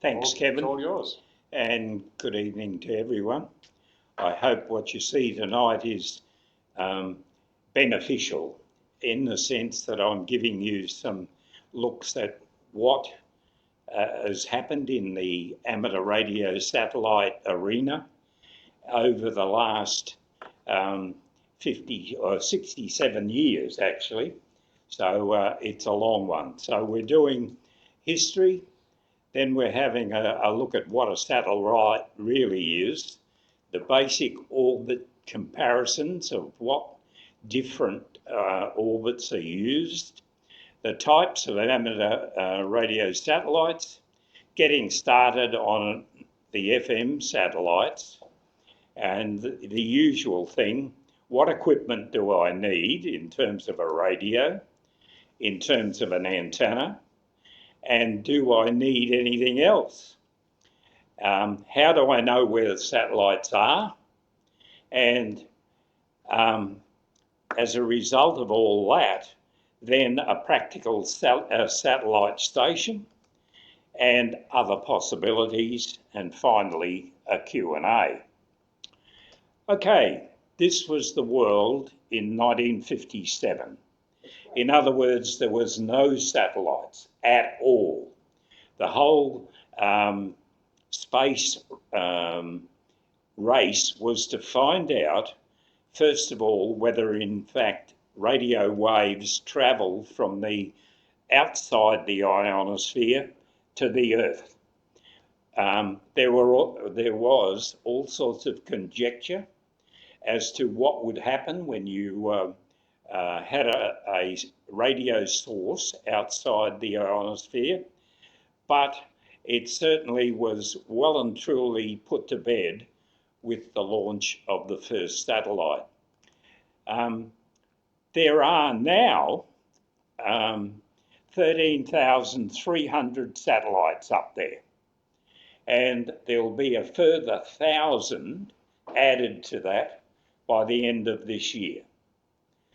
Thanks, Kevin. It's all yours. And good evening to everyone. I hope what you see tonight is beneficial in the sense that I'm giving you some looks at what has happened in the amateur radio satellite arena over the last 50 or 67 years, actually. So it's a long one. So we're doing history. Then we're having a look at what a satellite really is, the basic orbit comparisons of what different orbits are used, the types of amateur radio satellites, getting started on the FM satellites, and the usual thing, what equipment do I need in terms of a radio, in terms of an antenna, and do I need anything else? How do I know where the satellites are? And as a result of all that, then a practical satellite station and other possibilities, and finally a Q&A. Okay, this was the world in 1957. In other words, there was no satellites at all. The whole space race was to find out, first of all, whether in fact radio waves travel from the outside the ionosphere to the Earth. There was all sorts of conjecture as to what would happen when you had a radio source outside the ionosphere, but it certainly was well and truly put to bed with the launch of the first satellite. There are now 13,300 satellites up there, and there'll be a further 1,000 added to that by the end of this year.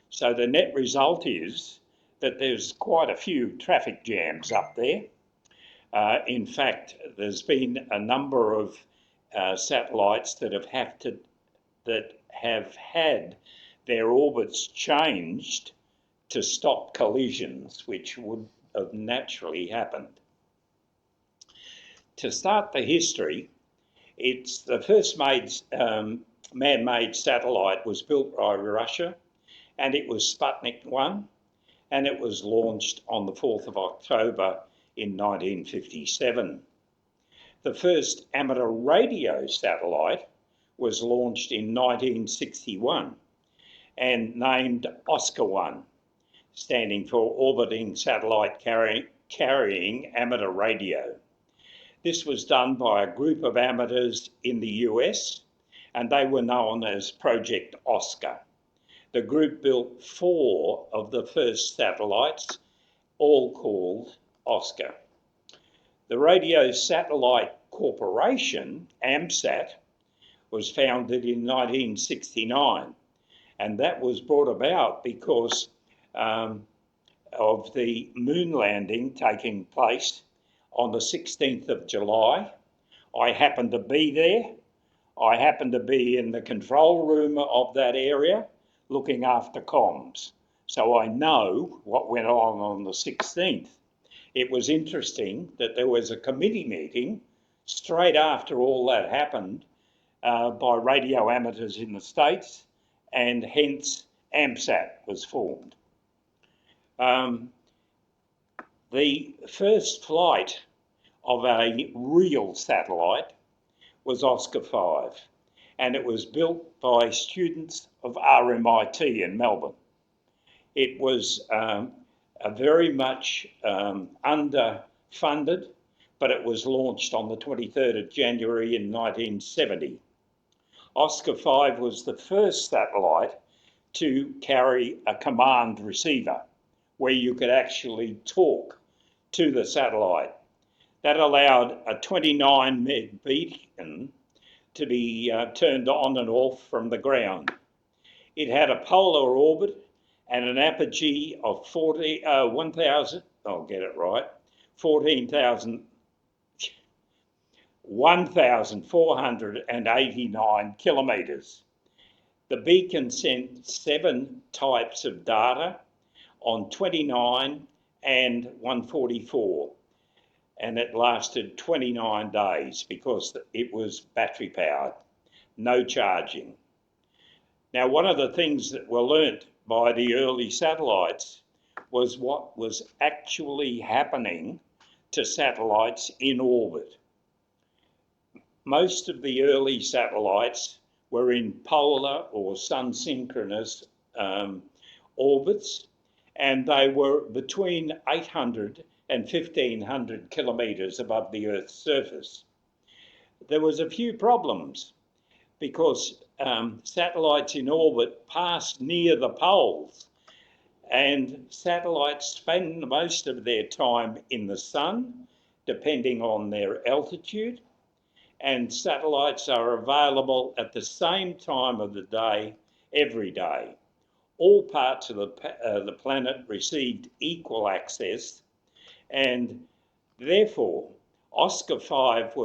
So the net result is that there's quite a few traffic jams up there. In fact, there's been a number of satellites that have had their orbits changed to stop collisions, which would have naturally happened. To start the history, it's the first man-made satellite was built by Russia, and it was Sputnik 1, and it was launched on the 4th of October in 1957. The first amateur radio satellite was launched in 1961 and named Oscar 1, standing for Orbiting Satellite Carrying Amateur Radio. This was done by a group of amateurs in the US, and they were known as Project Oscar. The group built 4 of the first satellites, all called Oscar. The Radio Satellite Corporation, AMSAT, was founded in 1969, and that was brought about because of the moon landing taking place on the 16th of July. I happened to be there. I happened to be in the control room of that area looking after comms. So I know what went on the 16th. It was interesting that there was a committee meeting straight after all that happened by radio amateurs in the States, and hence AMSAT was formed. The first flight of a real satellite was Oscar 5, and it was built by students of RMIT in Melbourne. It was very much underfunded, but it was launched on the 23rd of January in 1970. Oscar 5 was the first satellite to carry a command receiver where you could actually talk to the satellite. That allowed a 29 meg beacon to be turned on and off from the ground. It had a polar orbit and an apogee of 14,000 1,489 kilometres. The beacon sent 7 types of data on 29 and 144, and it lasted 29 days because it was battery powered, no charging. Now, one of the things that were learnt by the early satellites was what was actually happening to satellites in orbit. Most of the early satellites were in polar or sun-synchronous orbits, and they were between 800 and 1,500 kilometres above the Earth's surface. There was a few problems because satellites in orbit pass near the poles, and satellites spend most of their time in the sun, depending on their altitude, and satellites are available at the same time of the day, every day. All parts of the planet received equal access, and therefore Oscar 5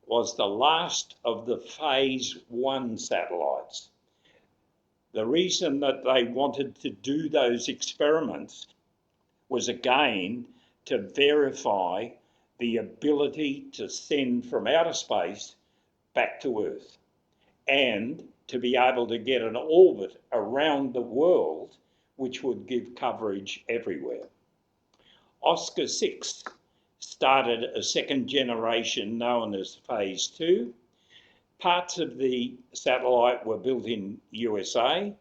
was the last of the Phase 1 satellites. The reason that they wanted to do those experiments was again to verify the ability to send from outer space back to Earth, and to be able to get an orbit around the world which would give coverage everywhere. Oscar 6 started a second generation known as Phase 2. Parts of the satellite were built in USA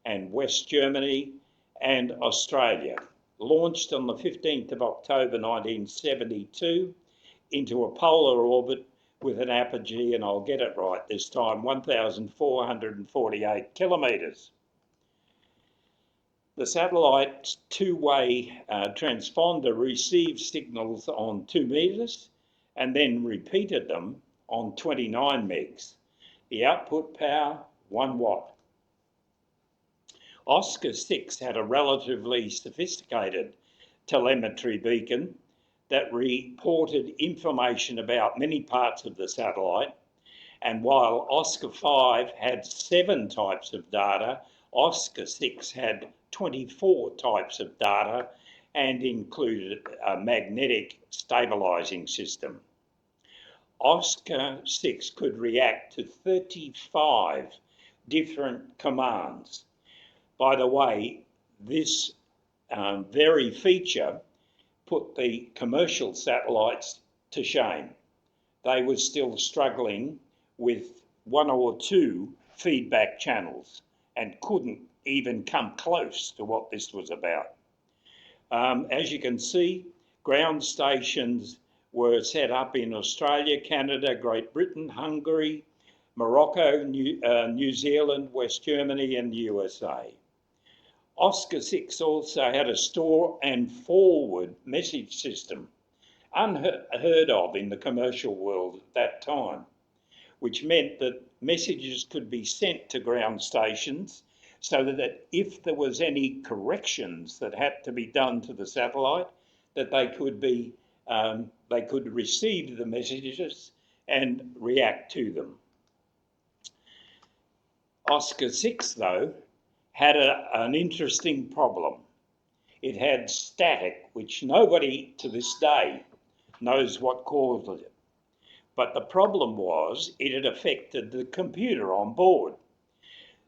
and West Germany and Australia. Launched on the 15th of October 1972 into a polar orbit with an apogee, and I'll get it right this time, 1,448 kilometres. The satellite's two-way transponder received signals on 2 metres and then repeated them on 29 megs. The output power, 1 watt. Oscar 6 had a relatively sophisticated telemetry beacon that reported information about many parts of the satellite, and while Oscar 5 had 7 types of data, Oscar 6 had 24 types of data and included a magnetic stabilising system. Oscar 6 could react to 35 different commands. By the way, this very feature put the commercial satellites to shame. They were still struggling with 1 or 2 feedback channels and couldn't even come close to what this was about. As you can see, ground stations were set up in Australia, Canada, Great Britain, Hungary, Morocco, New Zealand, West Germany and USA. Oscar 6 also had a store and forward message system, unheard of in the commercial world at that time, which meant that messages could be sent to ground stations so that if there was any corrections that had to be done to the satellite, that they could receive the messages and react to them. Oscar 6, though, had an interesting problem. It had static, which nobody to this day knows what caused it. But the problem was it had affected the computer on board.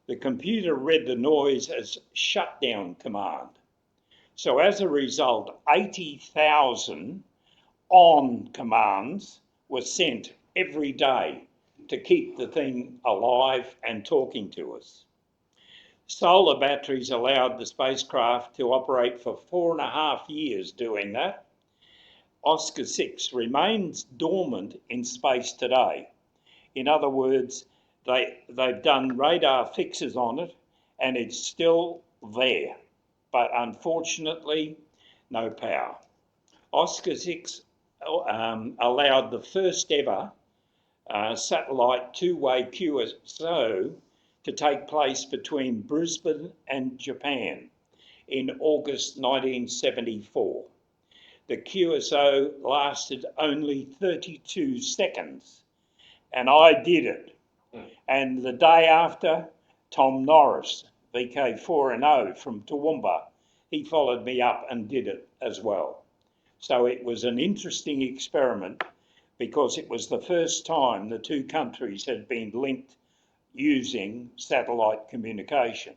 The computer read the noise as shutdown command. So as a result, 80,000 on commands were sent every day to keep the thing alive and talking to us. Solar batteries allowed the spacecraft to operate for 4.5 years doing that. Oscar 6 remains dormant in space today. In other words, they've done radar fixes on it and it's still there, but unfortunately, no power. Oscar 6 allowed the first ever satellite two-way QSO to take place between Brisbane and Japan in August 1974. the QSO lasted only 32 seconds, and I did it. And the day after, Tom Norris, VK4NO from Toowoomba, he followed me up and did it as well. So it was an interesting experiment because it was the first time the two countries had been linked using satellite communication.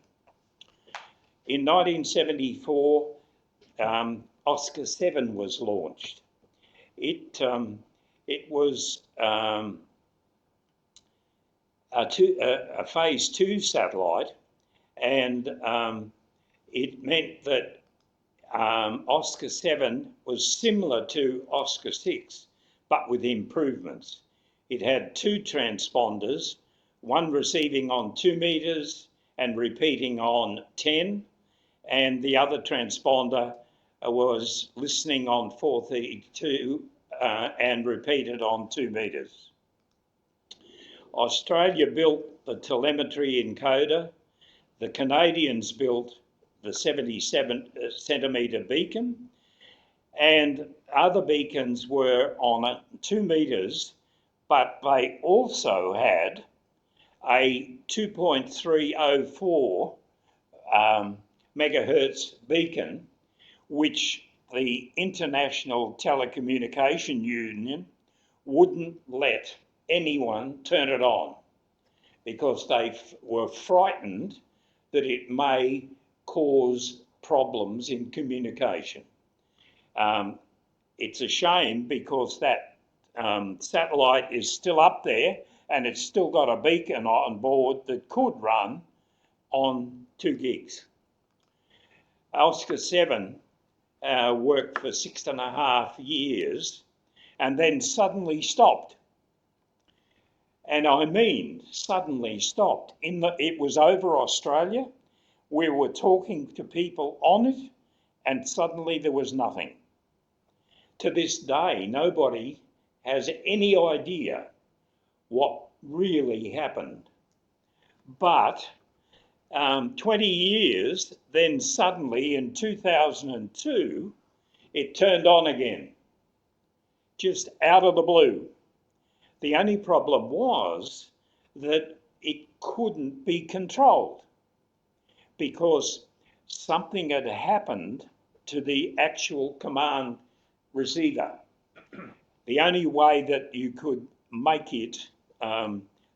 In 1974, Oscar 7 was launched. It was a phase 2 satellite, and it meant that Oscar 7 was similar to Oscar 6, but with improvements. It had 2 transponders, one receiving on 2 metres and repeating on 10, and the other transponder was listening on 432 and repeated on 2 metres. Australia built the telemetry encoder. The Canadians built the 77 centimetre beacon, and other beacons were on 2 metres, but they also had a 2.304 megahertz beacon, which the International Telecommunication Union wouldn't let anyone turn it on because they were frightened that it may cause problems in communication. It's a shame because that satellite is still up there and it's still got a beacon on board that could run on 2 gigs. Oscar 7 worked for 6.5 years and then suddenly stopped. And I mean suddenly stopped. It was over Australia. We were talking to people on it and suddenly there was nothing. To this day, nobody has any idea what really happened. But 20 years, then suddenly in 2002, it turned on again, just out of the blue. The only problem was that it couldn't be controlled because something had happened to the actual command receiver. The only way that you could make it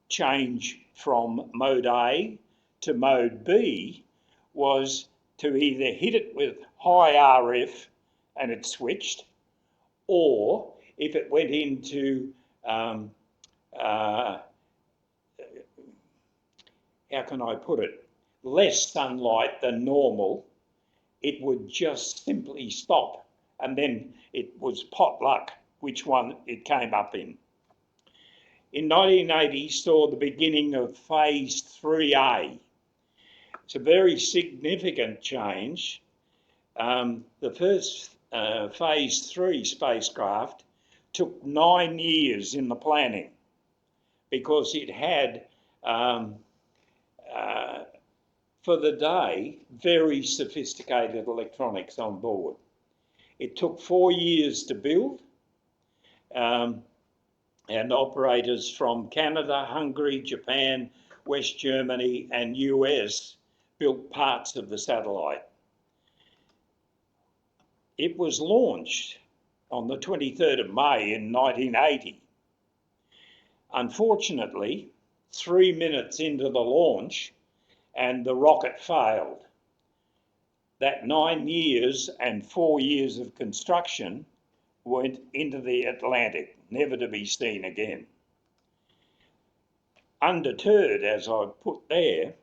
change from mode A to mode B was to either hit it with high RF and it switched, or if it went into how can I put it, less sunlight than normal, it would just simply stop, and then it was pot luck which one it came up in. In 1980 saw the beginning of phase 3A. It's a very significant change. The first phase 3 spacecraft took 9 years in the planning because it had, for the day, very sophisticated electronics on board. It took 4 years to build, and operators from Canada, Hungary, Japan, West Germany and US built parts of the satellite. It was launched on the 23rd of May in 1980. Unfortunately, 3 minutes into the launch and the rocket failed. That 9 years and 4 years of construction went into the Atlantic, never to be seen again. Undeterred, as I put there,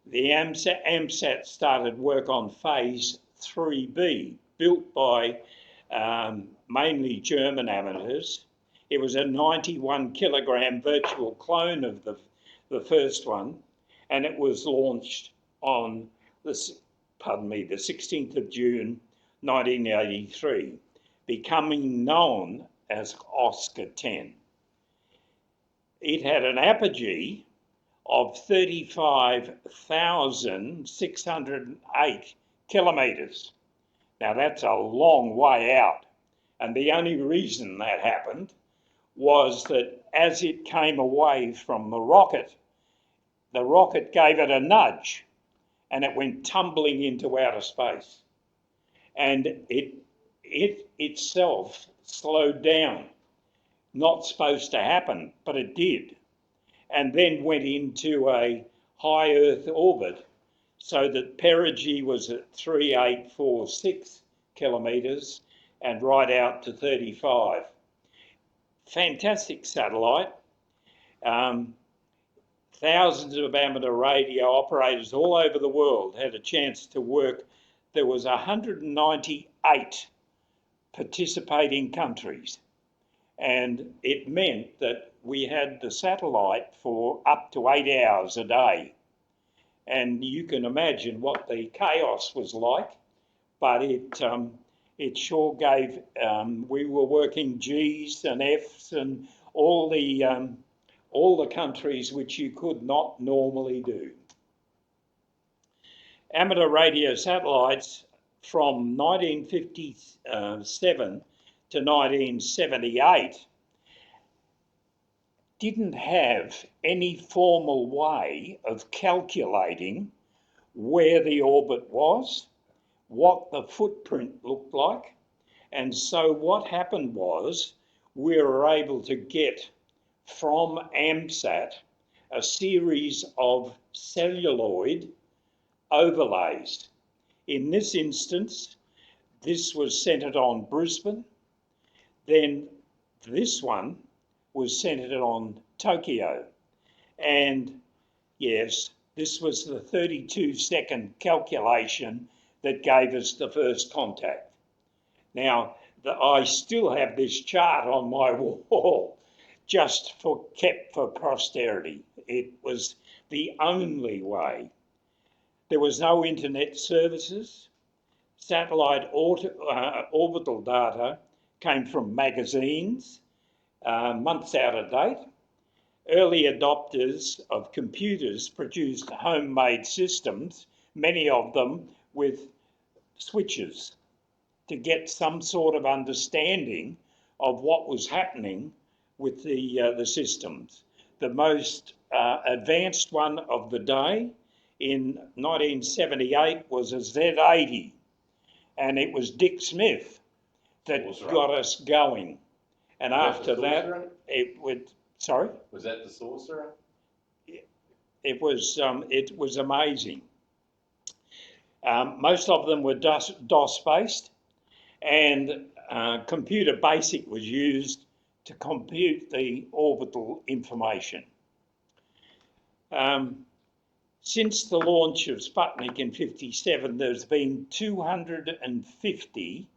the AMSAT started work on phase 3B, built by mainly German amateurs. It was a 91 kilogram virtual clone of the first one, and it was launched on the 16th of June 1983, becoming known as Oscar 10. It had an apogee of 35,608 kilometres. Now that's a long way out. And the only reason that happened was that as it came away from the rocket gave it a nudge and it went tumbling into outer space. And it itself slowed down. Not supposed to happen, but it did. And then went into a high Earth orbit so that perigee was at 3846 kilometres and right out to 35. Fantastic satellite. Thousands of amateur radio operators all over the world had a chance to work. There was 198 participating countries, and it meant that we had the satellite for up to 8 hours a day. And you can imagine what the chaos was like, but it sure gave, we were working G's and F's and all the countries which you could not normally do. Amateur radio satellites from 1957 to 1978 didn't have any formal way of calculating where the orbit was, what the footprint looked like. And so what happened was we were able to get from AMSAT a series of celluloid overlays. In this instance, this was centred on Brisbane, then this one was centred on Tokyo. And yes, this was the 32-second calculation that gave us the first contact. Now, I still have this chart on my wall, just kept for posterity. It was the only way. There was no internet services. Satellite orbital data came from magazines, months out of date. Early adopters of computers produced homemade systems, many of them with switches, to get some sort of understanding of what was happening with the systems. The most advanced one of the day in 1978 was a Z80, and it was Dick Smith that got us going. And after that, it would. Sorry. Was that the Sorcerer? It was amazing. Most of them were DOS based, and Computer Basic was used to compute the orbital information. Since the launch of Sputnik in '57, there's been 250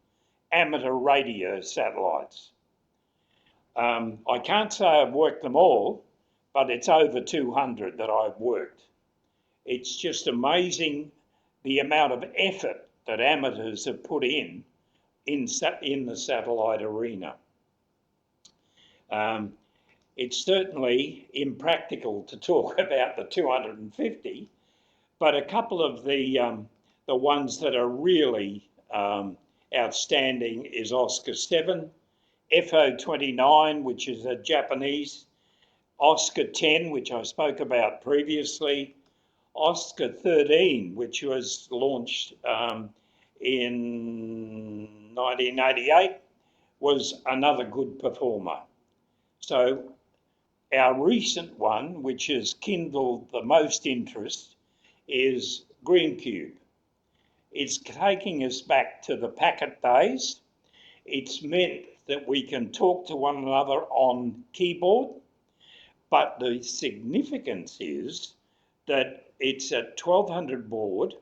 amateur radio satellites. I can't say I've worked them all, but it's over 200 that I've worked. It's just amazing the amount of effort that amateurs have put in the satellite arena. It's certainly impractical to talk about the 250, but a couple of the ones that are really outstanding is Oscar 7, FO 29, which is a Japanese, Oscar 10, which I spoke about previously, Oscar 13, which was launched in 1988, was another good performer. So our recent one, which has kindled the most interest, is Green Cube. It's taking us back to the packet days. It's meant that we can talk to one another on keyboard, but the significance is that it's a 1200 baud,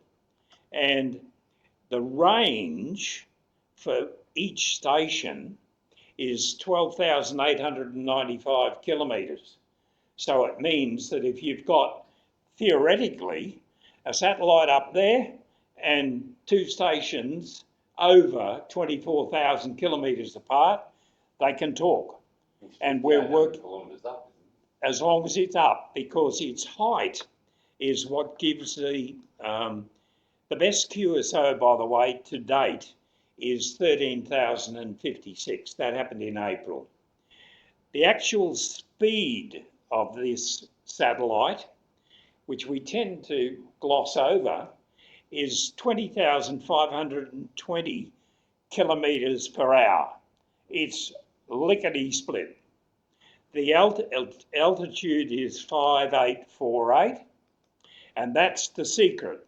and the range for each station is 12,895 kilometres. So it means that if you've got, theoretically, a satellite up there and two stations over 24,000 kilometres apart, they can talk. And we're working as long as it's up, because its height is what gives the best QSO, by the way, to date is 13,056. That happened in April. The actual speed of this satellite, which we tend to gloss over, is 20,520 kilometres per hour. It's lickety-split. The altitude is 5848, and that's the secret,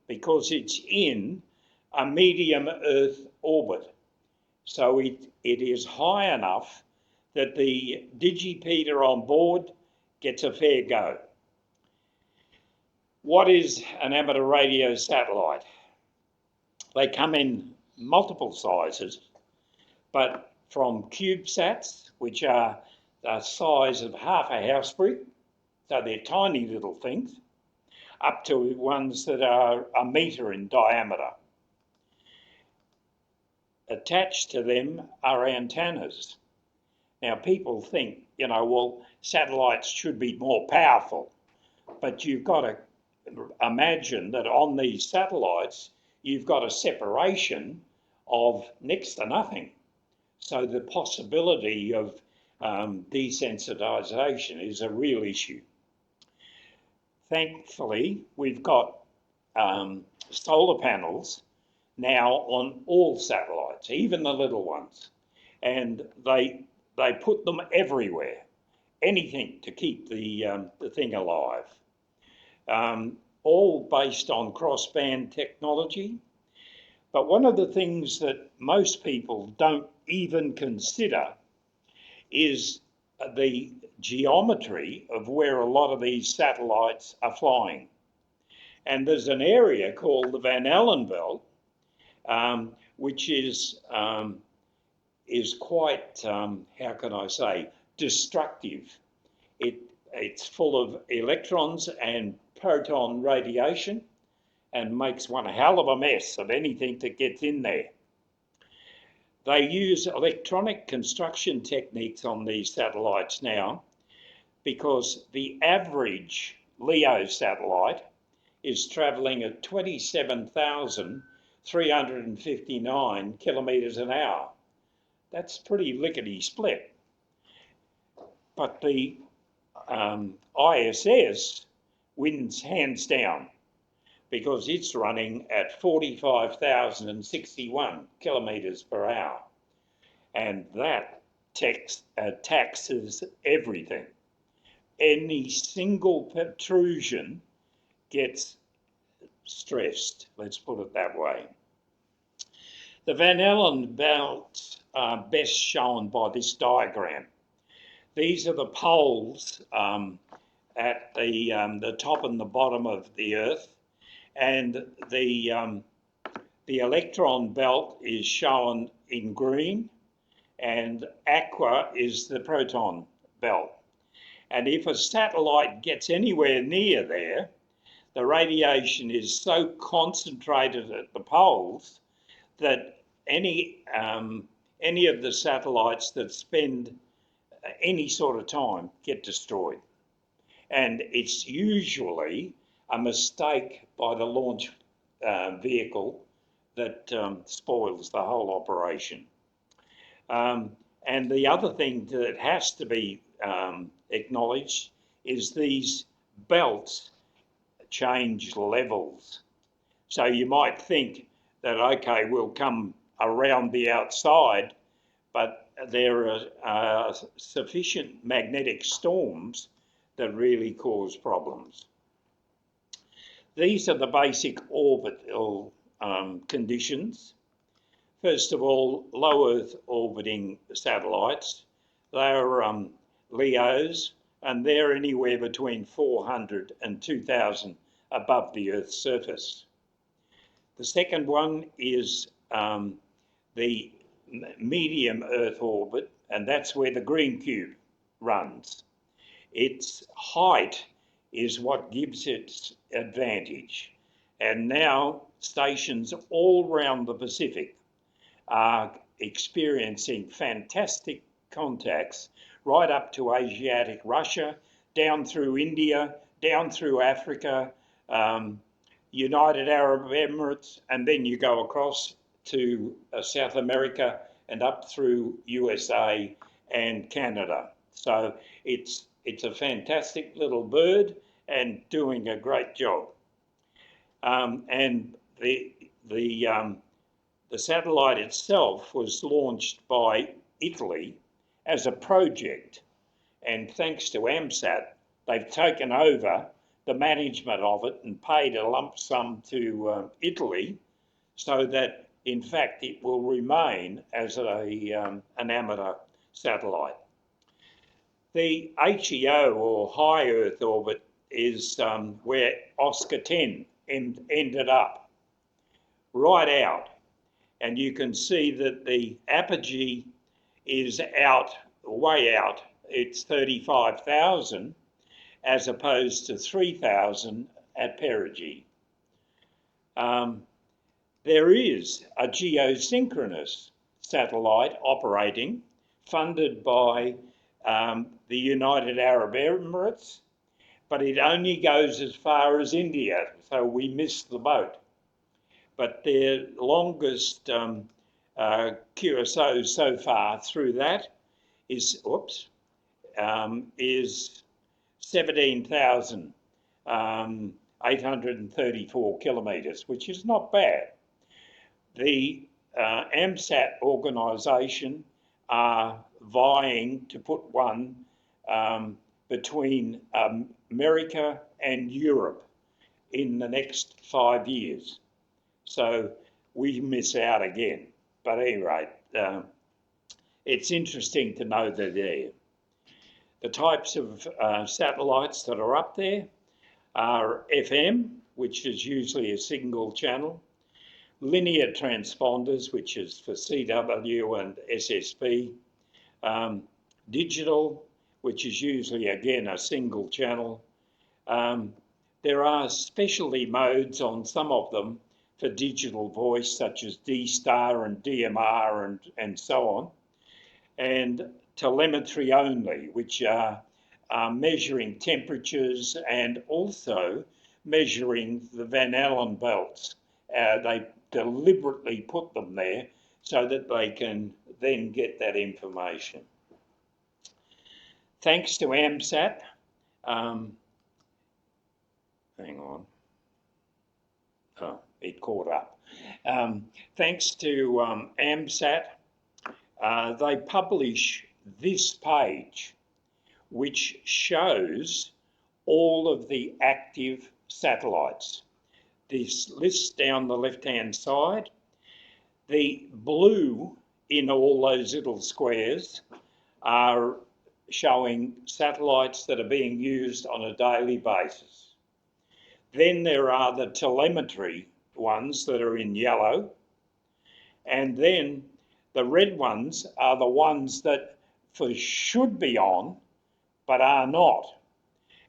because it's in a medium Earth orbit. So it is high enough that the digipeater on board gets a fair go. What is an amateur radio satellite? They come in multiple sizes, but from CubeSats, which are the size of half a house brick, so they're tiny little things, up to ones that are a metre in diameter. Attached to them are antennas. Now, people think, well, satellites should be more powerful, but you've got to imagine that on these satellites, you've got a separation of next to nothing. So the possibility of desensitization is a real issue. Thankfully, we've got solar panels now on all satellites, even the little ones, and they put them everywhere, anything to keep the thing alive. All based on crossband technology. But one of the things that most people don't even consider is the geometry of where a lot of these satellites are flying. And there's an area called the Van Allen belt, which is quite, how can I say, destructive. It's full of electrons and proton radiation and makes one hell of a mess of anything that gets in there. They use electronic construction techniques on these satellites now, because the average LEO satellite is travelling at 27,359 kilometres an hour. That's pretty lickety-split. But the ISS wins hands down, because it's running at 45,061 kilometres per hour. And that taxes everything. Any single protrusion gets stressed, let's put it that way. The Van Allen belts are best shown by this diagram. These are the poles at the top and the bottom of the Earth, and the electron belt is shown in green, and aqua is the proton belt. And if a satellite gets anywhere near there, the radiation is so concentrated at the poles that any of the satellites that spend any sort of time get destroyed. And it's usually a mistake by the launch vehicle that spoils the whole operation. And the other thing that has to be acknowledged is these belts change levels. So you might think that, okay, we'll come around the outside, but there are sufficient magnetic storms that really cause problems. These are the basic orbital conditions. First of all, low Earth orbiting satellites. They're LEOs, and they're anywhere between 400 and 2,000 above the Earth's surface. The second one is the medium Earth orbit, and that's where the green cube runs. Its height is what gives it advantage. And now stations all around the Pacific are experiencing fantastic contacts right up to Asiatic Russia, down through India, down through Africa, United Arab Emirates, and then you go across to South America and up through USA and Canada. So it's a fantastic little bird and doing a great job. And the satellite itself was launched by Italy as a project, and thanks to AMSAT, they've taken over the management of it and paid a lump sum to Italy, so that in fact it will remain as an amateur satellite. The HEO, or high Earth orbit, is where Oscar 10 ended up, right out. And you can see that the apogee is out, way out. It's 35,000 as opposed to 3,000 at perigee. There is a geosynchronous satellite operating, funded by the United Arab Emirates, but it only goes as far as India, so we missed the boat. But their longest QSO so far through that is 17,834 kilometres, which is not bad. The AMSAT organisation are vying to put one between America and Europe in the next 5 years. So we miss out again. But at any rate, it's interesting to know they're there. The types of satellites that are up there are FM, which is usually a single channel, linear transponders, which is for CW and SSP, digital, which is usually again a single channel. There are specialty modes on some of them for digital voice, such as D-Star and DMR and so on, and telemetry only, which are measuring temperatures and also measuring the Van Allen belts. They deliberately put them there so that they can then get that information. Thanks to AMSAT, hang on. Oh, it caught up. Thanks to AMSAT, they publish this page, which shows all of the active satellites. This list down the left-hand side, the blue in all those little squares are showing satellites that are being used on a daily basis. Then there are the telemetry ones that are in yellow, and then the red ones are the ones that should be on but are not.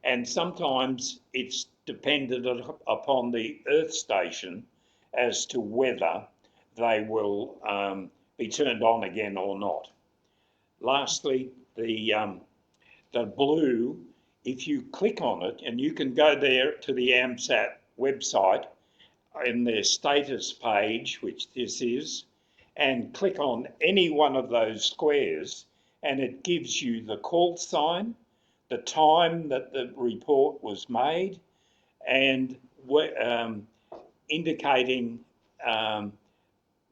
And sometimes it's dependent upon the Earth station as to whether they will be turned on again or not. Lastly, the blue, if you click on it, and you can go there to the AMSAT website in their status page, which this is, and click on any one of those squares, and it gives you the call sign, the time that the report was made, and indicating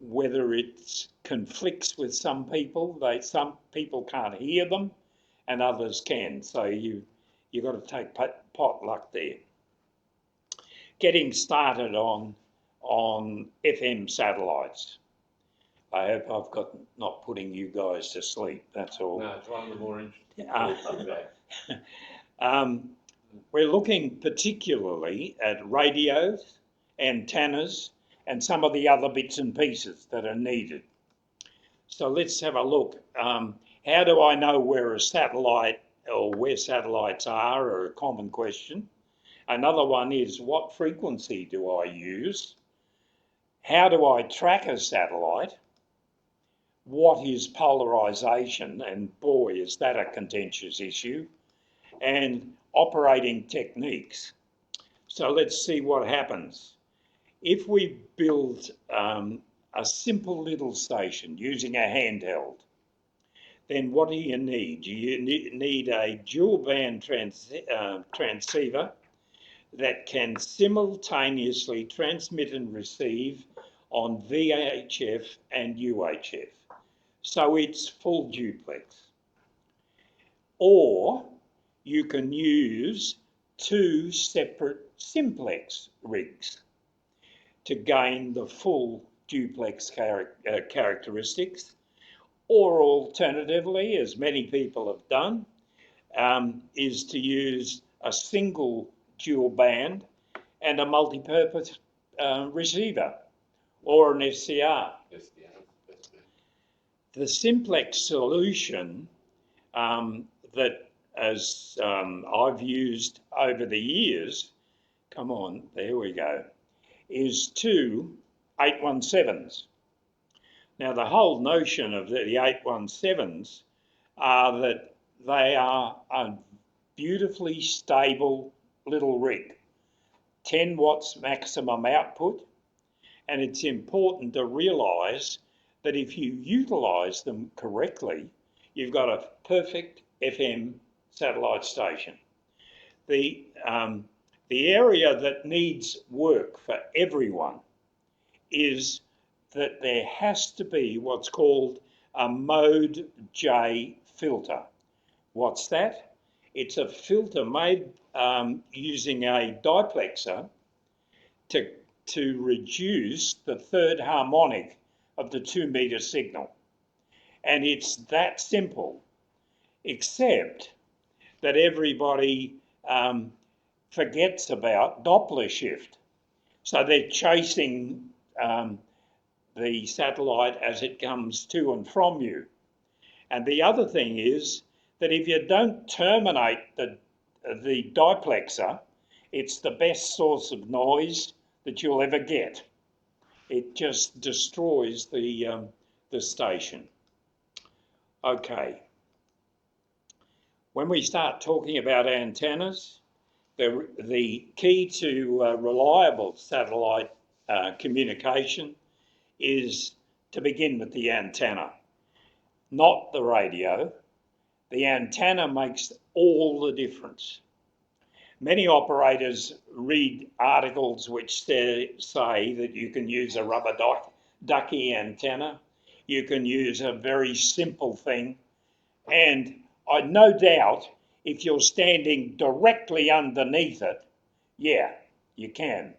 whether it conflicts with some people. Some people can't hear them and others can, so you've got to take pot luck there. Getting started on FM satellites. I hope I've got not putting you guys to sleep, that's all. No, it's one of the more interesting. We're looking particularly at radios, antennas, and some of the other bits and pieces that are needed. So let's have a look. How do I know where a satellite or where satellites are a common question. Another one is, what frequency do I use? How do I track a satellite? What is polarization? And boy, is that a contentious issue. And operating techniques. So let's see what happens. If we build a a simple little station using a handheld, then what do you need? You need a dual band transceiver that can simultaneously transmit and receive on VHF and UHF. So it's full duplex. Or you can use two separate simplex rigs to gain the full duplex characteristics. Or alternatively, as many people have done, is to use a single dual band and a multi-purpose receiver or an SCR. The simplex solution that as I've used over the years, come on, there we go, is two 817s. Now the whole notion of the 817s are that they are a beautifully stable little rig, 10 watts maximum output, and it's important to realise that if you utilise them correctly, you've got a perfect FM satellite station. The area that needs work for everyone is that there has to be what's called a Mode J filter. What's that? It's a filter made using a diplexer to reduce the third harmonic of the 2 metre signal. And it's that simple, except that everybody forgets about Doppler shift. So they're chasing the satellite as it comes to and from you. And the other thing is that if you don't terminate the diplexer, it's the best source of noise that you'll ever get. It just destroys the station. Okay. When we start talking about antennas, the key to reliable satellite communication is to begin with the antenna, not the radio. The antenna makes all the difference. Many operators read articles which say that you can use a rubber ducky antenna, you can use a very simple thing, and I no doubt if you're standing directly underneath it, yeah, you can.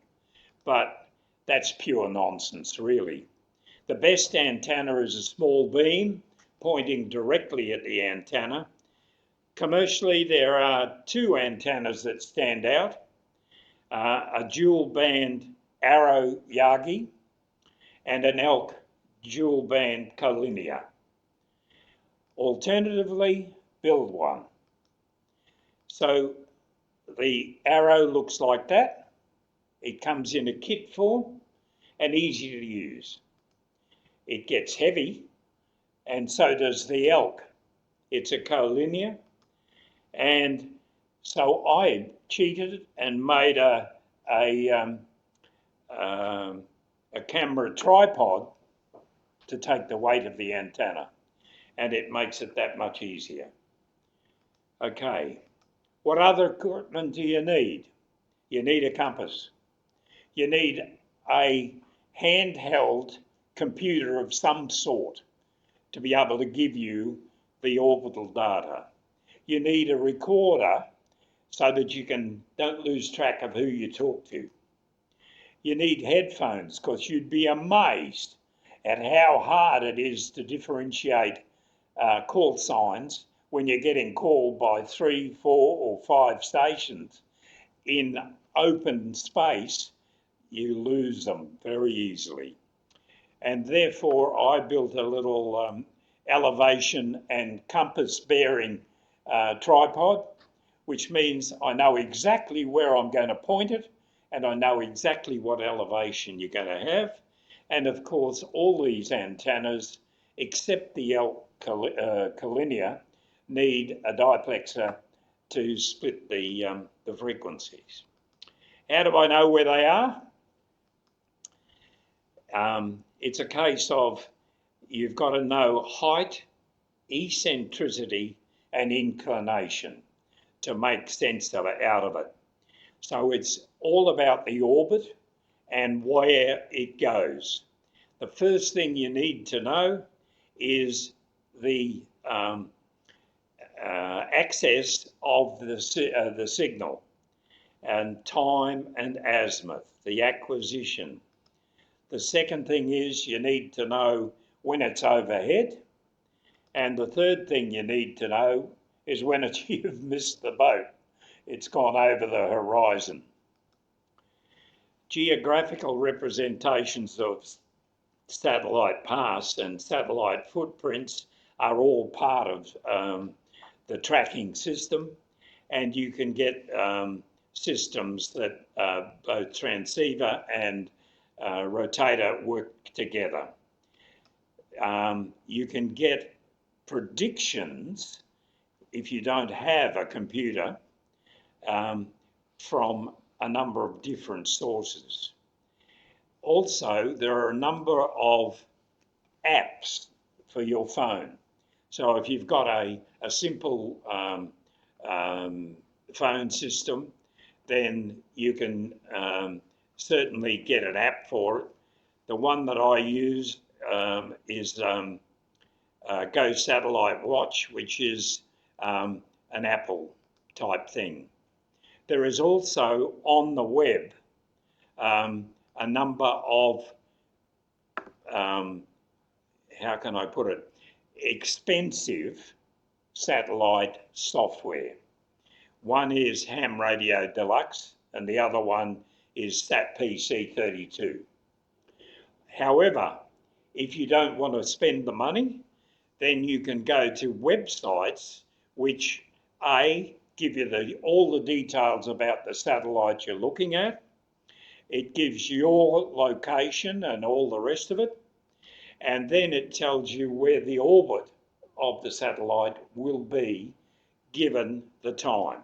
But that's pure nonsense, really. The best antenna is a small beam pointing directly at the antenna. Commercially, there are two antennas that stand out, a dual band Arrow Yagi and an elk dual band collinear. Alternatively, build one. So the Arrow looks like that. It comes in a kit form and easy to use. It gets heavy, and so does the elk. It's a collinear, and so I cheated and made a camera tripod to take the weight of the antenna, and it makes it that much easier. Okay, what other equipment do you need? You need a compass. You need a handheld computer of some sort to be able to give you the orbital data. You need a recorder so that you don't lose track of who you talk to. You need headphones because you'd be amazed at how hard it is to differentiate call signs when you're getting called by 3, 4 or 5 stations. In open space, you lose them very easily. And therefore I built a little elevation and compass bearing tripod, which means I know exactly where I'm going to point it and I know exactly what elevation you're going to have. And of course, all these antennas, except the elk collinear, need a diplexer to split the frequencies. How do I know where they are? it's a case of you've got to know height, eccentricity and inclination to make sense out of it. So it's all about the orbit and where it goes. The first thing you need to know is the access of the signal, and time and azimuth, the acquisition. The second thing is you need to know when it's overhead. And the third thing you need to know is when you've missed the boat. It's gone over the horizon. Geographical representations of satellite paths and satellite footprints are all part of the tracking system, and you can get systems that both transceiver and rotator work together. You can get predictions if you don't have a computer from a number of different sources. Also, there are a number of apps for your phone. So if you've got a simple phone system, then you can certainly get an app for it. The one that I use is Go Satellite Watch, which is an Apple type thing. There is also on the web a number of, how can I put it, expensive satellite software. One is Ham Radio Deluxe and the other one is SAT PC32. However, if you don't want to spend the money, then you can go to websites which give you all the details about the satellite you're looking at. It gives your location and all the rest of it, and then it tells you where the orbit of the satellite will be given the time.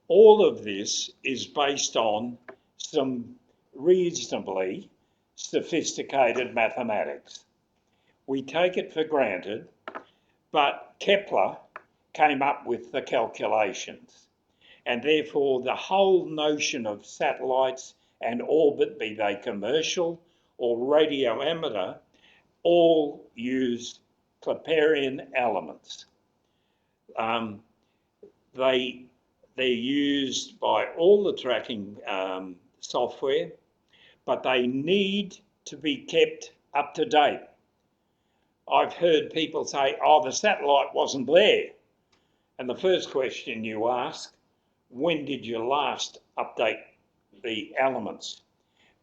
All of this is based on some reasonably sophisticated mathematics. We take it for granted, but Kepler came up with the calculations, and therefore the whole notion of satellites and orbit, be they commercial or radio amateur, all use Keplerian elements. They're used by all the tracking software, but they need to be kept up to date. I've heard people say, oh, the satellite wasn't there. And the first question you ask, when did you last update the elements?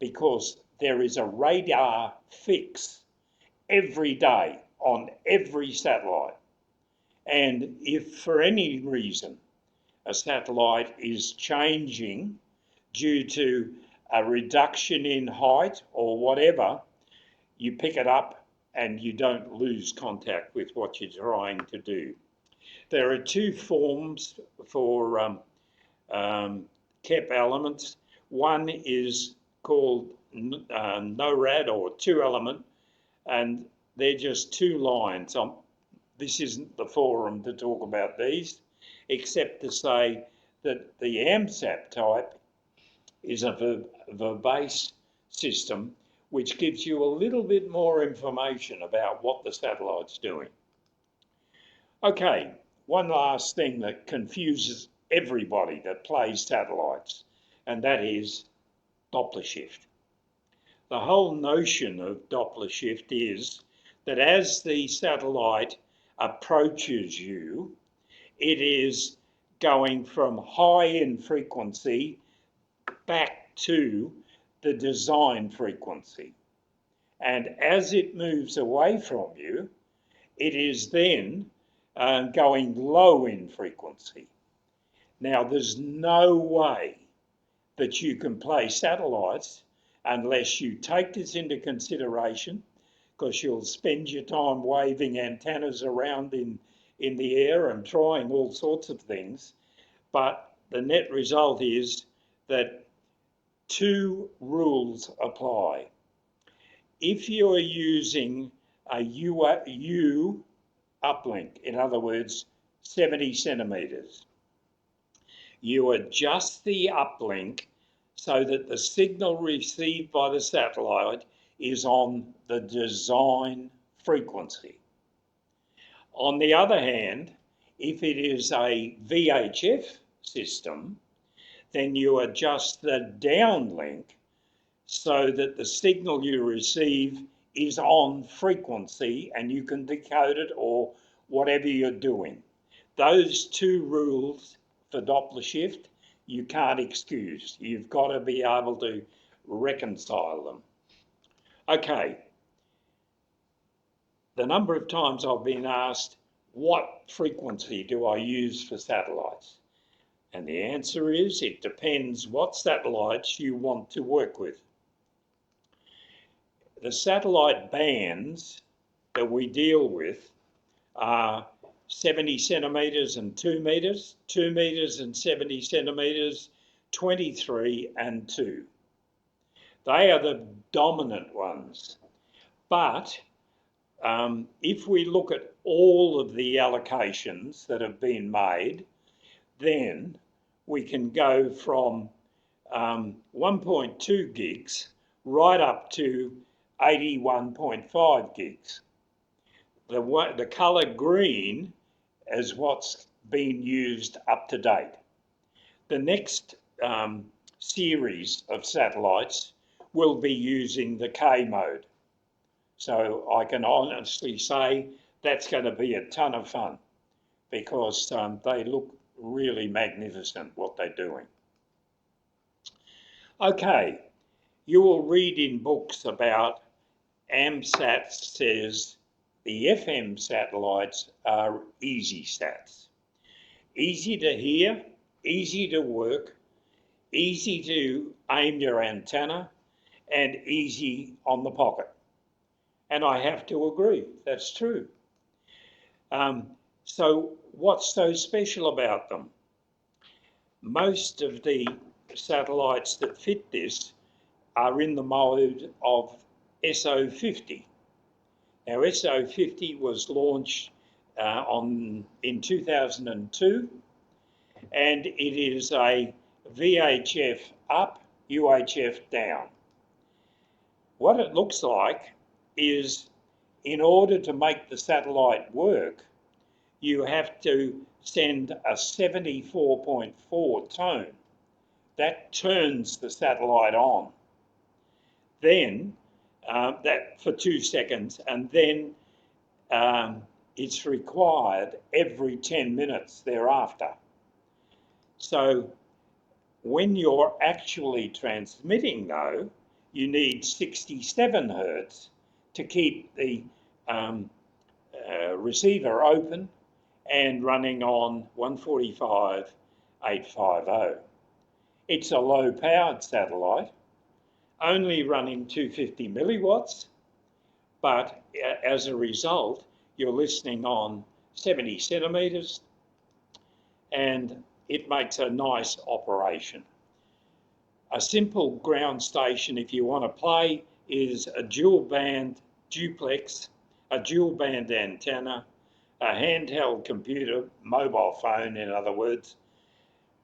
Because there is a radar fix every day on every satellite. And if for any reason a satellite is changing due to a reduction in height or whatever, you pick it up and you don't lose contact with what you're trying to do. There are two forms for KEP elements. One is called NORAD, or two element, and they're just two lines. This isn't the forum to talk about these, except to say that the AMSAT type is a verbose system which gives you a little bit more information about what the satellite's doing. Okay, one last thing that confuses everybody that plays satellites, and that is Doppler shift. The whole notion of Doppler shift is that as the satellite approaches you, it is going from high in frequency back to the design frequency. And as it moves away from you, it is then going low in frequency. Now, there's no way that you can play satellites unless you take this into consideration, because you'll spend your time waving antennas around in the air and trying all sorts of things. But the net result is that two rules apply. if you are using a U uplink, in other words, 70 centimetres, you adjust the uplink so that the signal received by the satellite is on the design frequency. On the other hand, if it is a VHF system, then you adjust the downlink so that the signal you receive is on frequency and you can decode it or whatever you're doing. Those two rules for Doppler shift, you can't excuse. You've got to be able to reconcile them. Okay, the number of times I've been asked, what frequency do I use for satellites? And the answer is, it depends what satellites you want to work with. The satellite bands that we deal with are 70 centimetres and 2 metres, 2 metres and 70 centimetres, 23 and 2. They are the dominant ones. But if we look at all of the allocations that have been made, then we can go from 1.2 gigs right up to 81.5 gigs. The colour green is what's been used up to date. The next series of satellites will be using the K mode. So I can honestly say that's going to be a ton of fun because they look really magnificent what they're doing. Okay, you will read in books about AMSAT says the FM satellites are easy sats. Easy to hear, easy to work, easy to aim your antenna, and easy on the pocket. And I have to agree, that's true. So what's so special about them? Most of the satellites that fit this are in the mode of SO50. Now SO50 was launched in 2002 and it is a VHF up, UHF down. What it looks like is in order to make the satellite work, you have to send a 74.4 tone. That turns the satellite on. Then, that for 2 seconds, and then it's required every 10 minutes thereafter. So when you're actually transmitting though, you need 67 hertz to keep the receiver open and running on 145.850. It's a low powered satellite, only running 250 milliwatts, but as a result, you're listening on 70 centimetres and it makes a nice operation. A simple ground station, if you want to play, is a dual band duplex, a dual band antenna, a handheld computer, mobile phone in other words.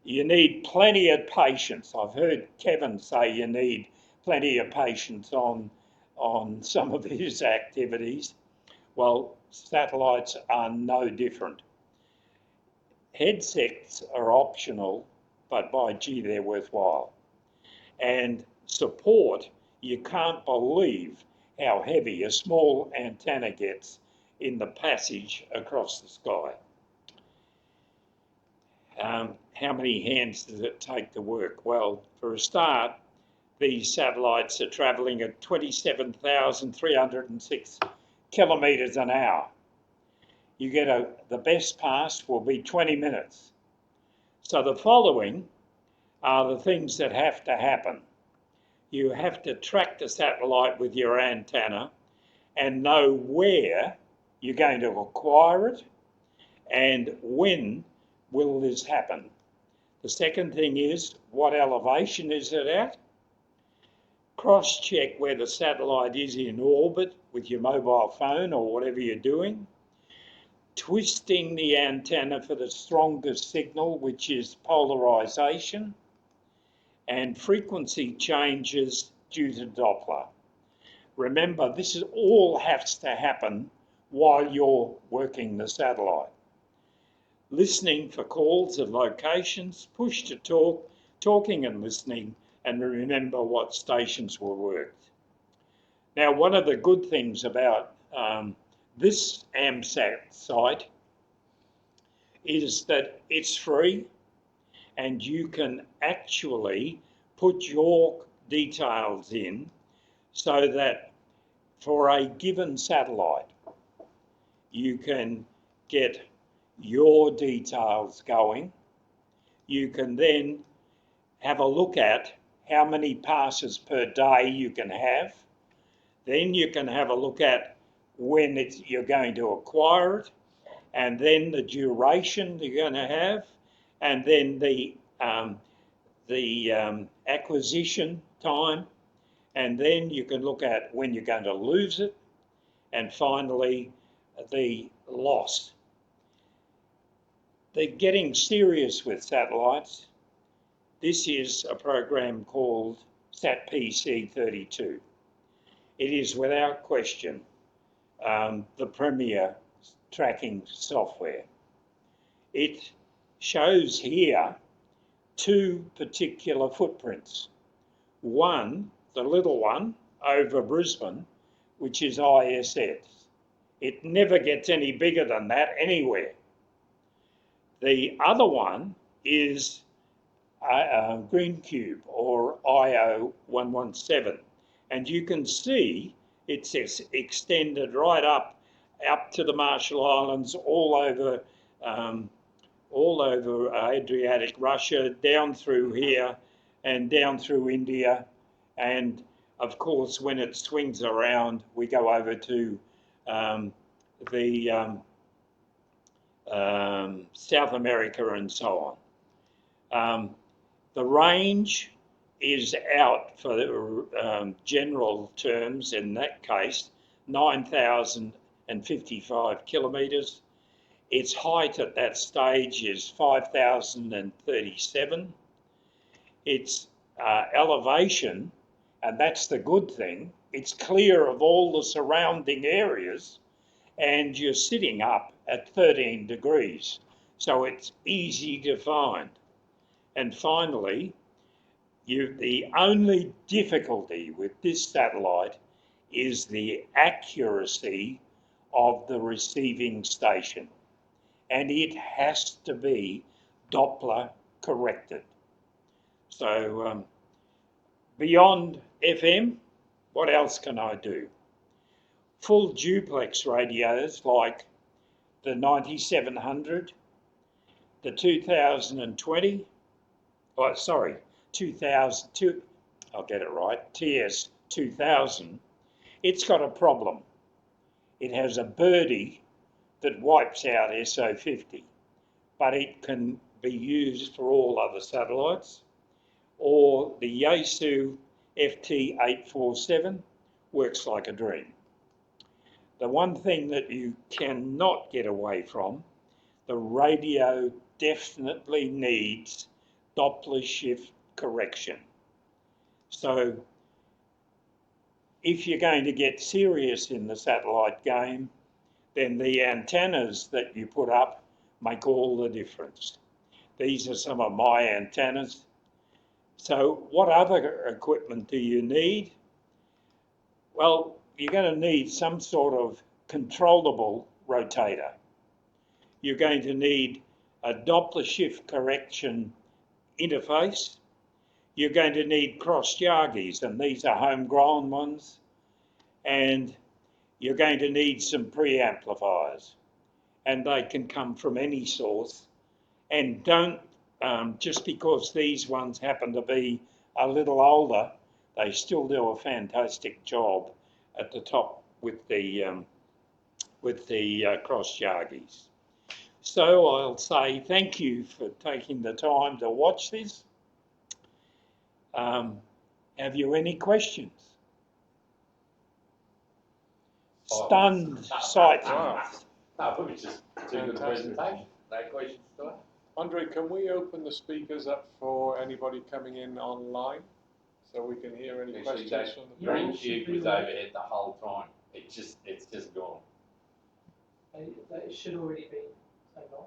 You need plenty of patience. I've heard Kevin say you need plenty of patience on some of his activities. Well, satellites are no different. Headsets are optional, but by gee, they're worthwhile. And support, you can't believe how heavy a small antenna gets in the passage across the sky. How many hands does it take to work? Well, for a start, these satellites are travelling at 27,306 kilometres an hour. You get the best pass will be 20 minutes. So the following are the things that have to happen. You have to track the satellite with your antenna and know where you're going to acquire it and when will this happen. The second thing is, what elevation is it at? cross-check where the satellite is in orbit with your mobile phone or whatever you're doing, twisting the antenna for the strongest signal, which is polarization, and frequency changes due to Doppler. Remember, this is all has to happen while you're working the satellite. Listening for calls and locations, push to talk, talking and listening, and remember what stations were worked. Now, one of the good things about this AMSAT site is that it's free and you can actually put your details in so that for a given satellite, you can get your details going. You can then have a look at how many passes per day you can have. Then you can have a look at when you're going to acquire it, and then the duration you're going to have, and then the acquisition time, and then you can look at when you're going to lose it, and finally the loss. They're getting serious with satellites. This is a program called SAT-PC32. It is without question the premier tracking software. It shows here two particular footprints. One, the little one over Brisbane, which is ISS. It never gets any bigger than that anywhere. The other one is Green Cube or IO117, and you can see it's extended right up to the Marshall Islands, all over Adriatic Russia, down through here and down through India, and of course when it swings around we go over to South America and so on. The range is out for general terms, in that case, 9,055 kilometres. Its height at that stage is 5,037. Its elevation, and that's the good thing, it's clear of all the surrounding areas, and you're sitting up at 13 degrees, so it's easy to find. And finally, the only difficulty with this satellite is the accuracy of the receiving station, and it has to be Doppler corrected. So beyond FM, what else can I do? Full duplex radios like the 9700, the 2020, oh sorry, 2002, I'll get it right, TS 2000, it's got a problem. It has a birdie that wipes out SO50, but it can be used for all other satellites. Or the Yaesu FT847 works like a dream. The one thing that you cannot get away from, the radio definitely needs Doppler shift correction. So if you're going to get serious in the satellite game, then the antennas that you put up make all the difference. These are some of my antennas. So what other equipment do you need? Well, you're going to need some sort of controllable rotator. You're going to need a Doppler shift correction interface. You're going to need cross-Yargis, and these are homegrown ones. And you're going to need some preamplifiers, and they can come from any source. And don't, just because these ones happen to be a little older, they still do a fantastic job at the top with the cross-Yargis. So I'll say thank you for taking the time to watch this. Have you any questions? Stunned sight. Wow. No, it was just too good a presentation. No questions to ask. Andre, can we open the speakers up for anybody coming in online so we can hear any questions from the Your panel? tube was overhead the whole time. It's just gone. It should already be turned on.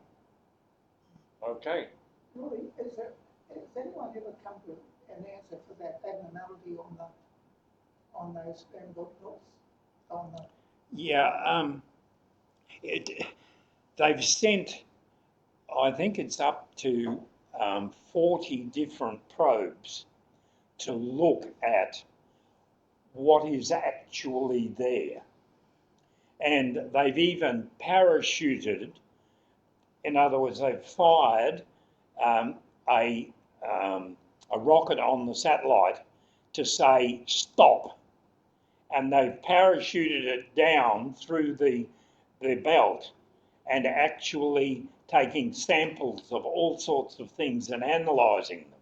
Okay. Roy, has anyone ever come to an answer for that abnormality on those input blocks? On the Yeah, they've sent, I think it's up to 40 different probes to look at what is actually there. And they've even parachuted, in other words, they've fired a rocket on the satellite to say stop. And they've parachuted it down through the belt and actually taking samples of all sorts of things and analysing them.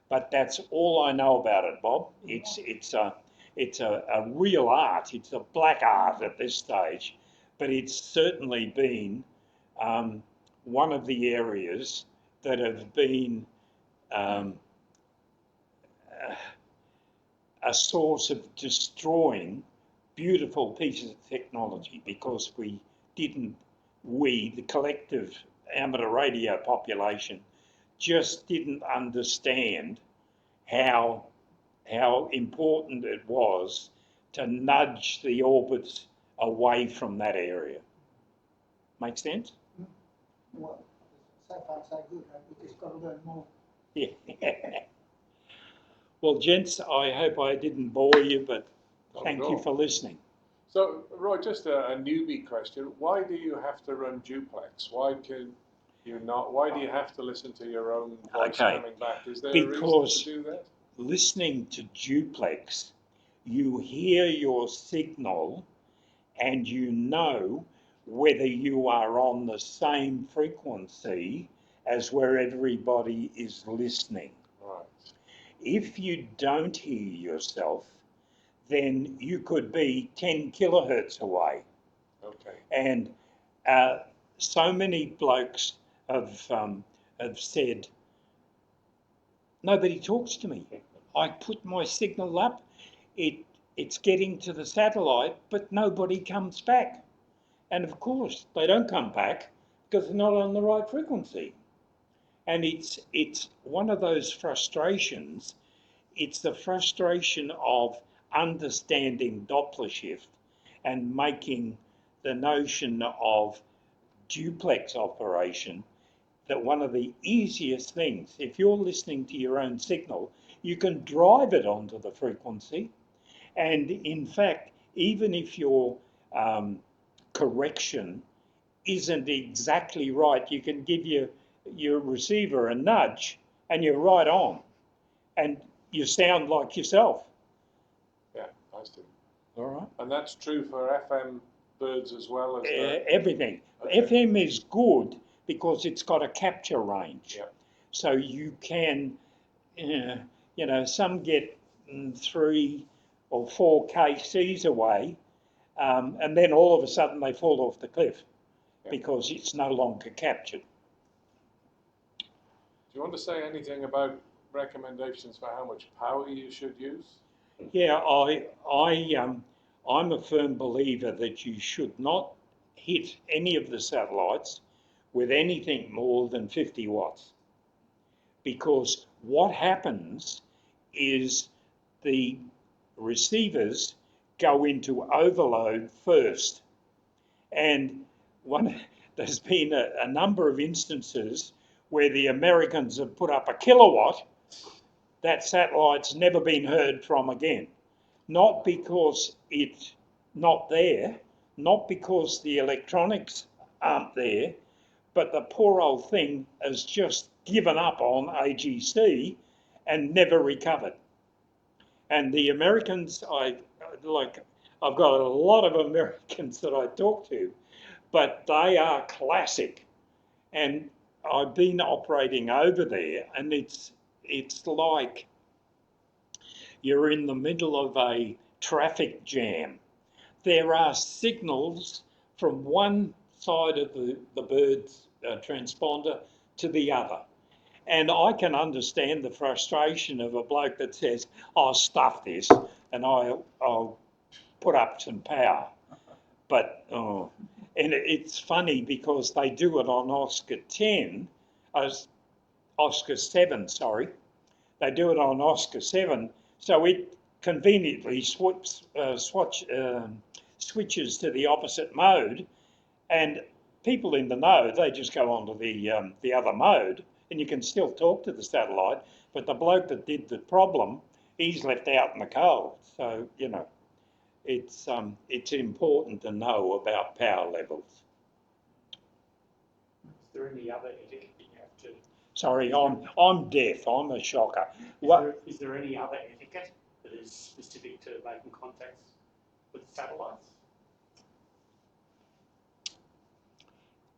But that's all I know about it, Bob. It's a real art. It's a black art at this stage, but it's certainly been one of the areas that have been a source of destroying beautiful pieces of technology, because the collective amateur radio population, just didn't understand how important it was to nudge the orbits away from that area. Make sense? well, so far so good. We just got to learn more. Yeah. Well, gents, I hope I didn't bore you, but thank you for listening. So, Roy, just a newbie question. Why do you have to run duplex? Why can you not? Why do you have to listen to your own voice coming back? Is there a reason to do that? Listening to duplex, you hear your signal and you know whether you are on the same frequency as where everybody is listening. Right. If you don't hear yourself, then you could be 10 kilohertz away. Okay. And so many blokes have said, nobody talks to me. I put my signal up, it's getting to the satellite, but nobody comes back. And of course, they don't come back because they're not on the right frequency. And it's one of those frustrations. It's the frustration of understanding Doppler shift and making the notion of duplex operation that one of the easiest things, if you're listening to your own signal, you can drive it onto the frequency. And in fact, even if your correction isn't exactly right, you can give your receiver a nudge and you're right on. And you sound like yourself. Yeah, I see. All right. And that's true for FM birds as well as everything. Okay. FM is good because it's got a capture range. Yeah. So you can, some get 3 or 4 kcs away, and then all of a sudden they fall off the cliff because it's no longer captured. Do you want to say anything about recommendations for how much power you should use? Yeah, I'm a firm believer that you should not hit any of the satellites with anything more than 50 watts. Because what happens is the receivers go into overload first. And there's been a number of instances where the Americans have put up a kilowatt, that satellite's never been heard from again. Not because it's not there, not because the electronics aren't there, but the poor old thing has just given up on AGC and never recovered. And the Americans, I've got a lot of Americans that I talk to, but they are classic. And I've been operating over there, and it's like you're in the middle of a traffic jam. There are signals from one side of the bird's transponder to the other. And I can understand the frustration of a bloke that says, I'll stuff this and I'll put up some power. But, and it's funny because they do it on Oscar 7, sorry. They do it on Oscar 7, so it conveniently switches to the opposite mode, and people in the know, they just go on to the other mode, and you can still talk to the satellite, but the bloke that did the problem, he's left out in the cold. So, you know, it's important to know about power levels. Is there any other etiquette that you have to? Sorry, I'm deaf. I'm a shocker. Is there any other etiquette that is specific to making contacts with satellites?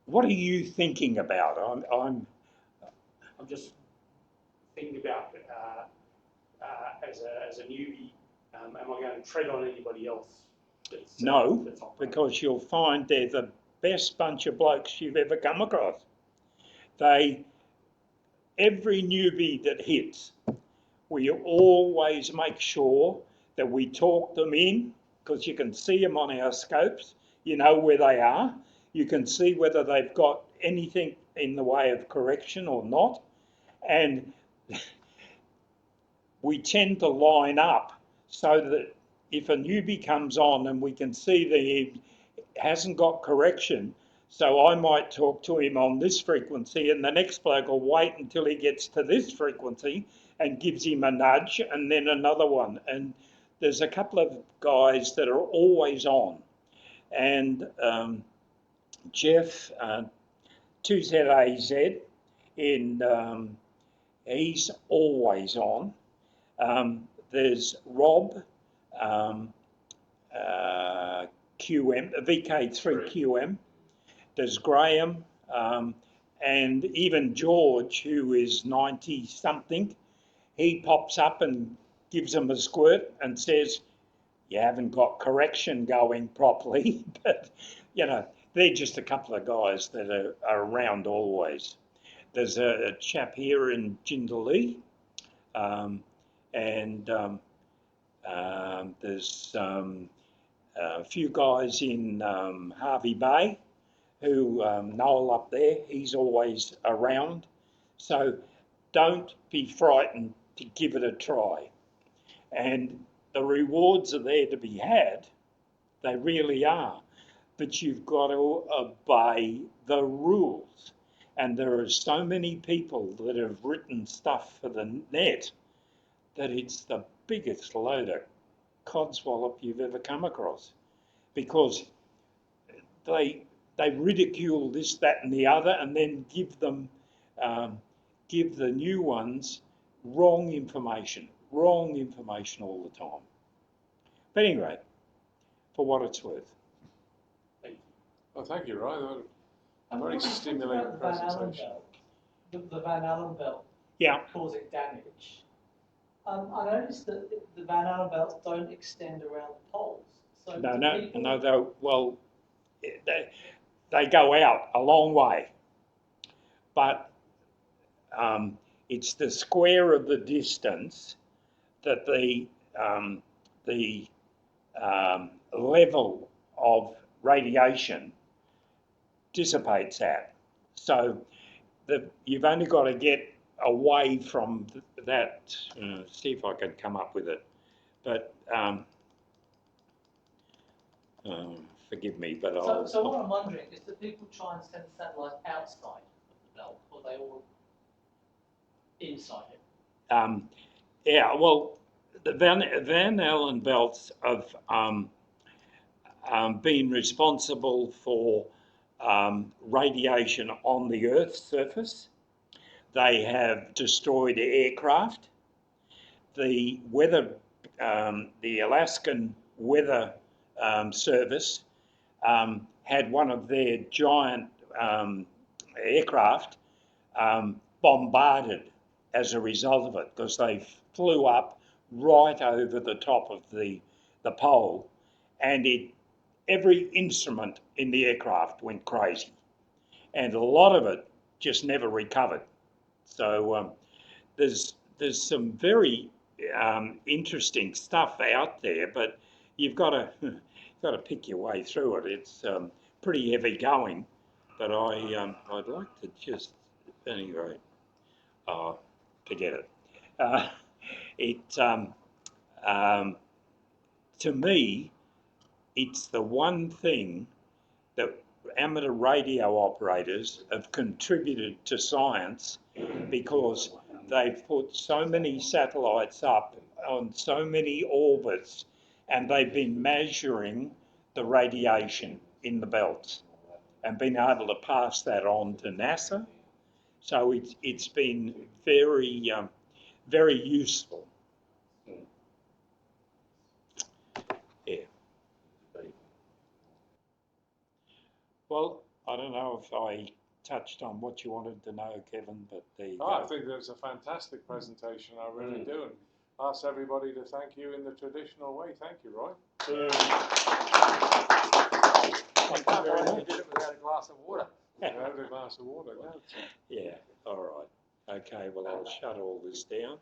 What are you thinking about? I'm just thinking about as a newbie. Am I going to tread on anybody else? No, because you'll find they're the best bunch of blokes you've ever come across. Every newbie that hits, we always make sure that we talk them in, because you can see them on our scopes. You know where they are. You can see whether they've got anything in the way of correction or not. And we tend to line up so that if a newbie comes on and we can see that he hasn't got correction, so I might talk to him on this frequency and the next bloke will wait until he gets to this frequency and gives him a nudge and then another one. And there's a couple of guys that are always on. And Jeff, 2ZAZ, he's always on. There's Rob, QM, VK3QM. There's Graham, and even George, who is 90 something. He pops up and gives them a squirt and says, you haven't got correction going properly. But, you know, they're just a couple of guys that are around always. There's a chap here in Jindalee, and there's a few guys in Harvey Bay who, Noel up there, he's always around. So don't be frightened to give it a try. And the rewards are there to be had, they really are. But you've got to obey the rules. And there are so many people that have written stuff for the net that it's the biggest load of codswallop you've ever come across. Because they ridicule this, that and the other, and then give the new ones wrong information all the time. But anyway, for what it's worth. Well, thank you, Ryan. A very stimulating presentation. The Van Allen belt causing damage. I noticed that the Van Allen belts don't extend around the poles. So they go out a long way, but it's the square of the distance that the level of radiation dissipates at. So you've only got to get away from that. See if I can come up with it. But forgive me, but So what I'm wondering is, do people try and send the satellite outside of the belt, or are they all inside it? Yeah, well, the Van Allen belts have been responsible for radiation on the Earth's surface. They have destroyed aircraft. The Alaskan Weather Service had one of their giant aircraft bombarded as a result of it, because they flew up right over the top of the pole, and every instrument in the aircraft went crazy, and a lot of it just never recovered. So there's some very interesting stuff out there, but you've got to pick your way through it. It's pretty heavy going, but I'd like to just anyway. Forget it. To me, it's the one thing that amateur radio operators have contributed to science, because they've put so many satellites up on so many orbits, and they've been measuring the radiation in the belts and been able to pass that on to NASA. So it's been very, very useful. Yeah. Well, I don't know if I touched on what you wanted to know, Kevin, but there you go. I think that was a fantastic presentation, I really do. And ask everybody to thank you in the traditional way. Thank you, Roy. Thank you very much. You did it without a glass of water. Without a glass of water, no. Yeah, all right. Okay, well, I'll shut all this down.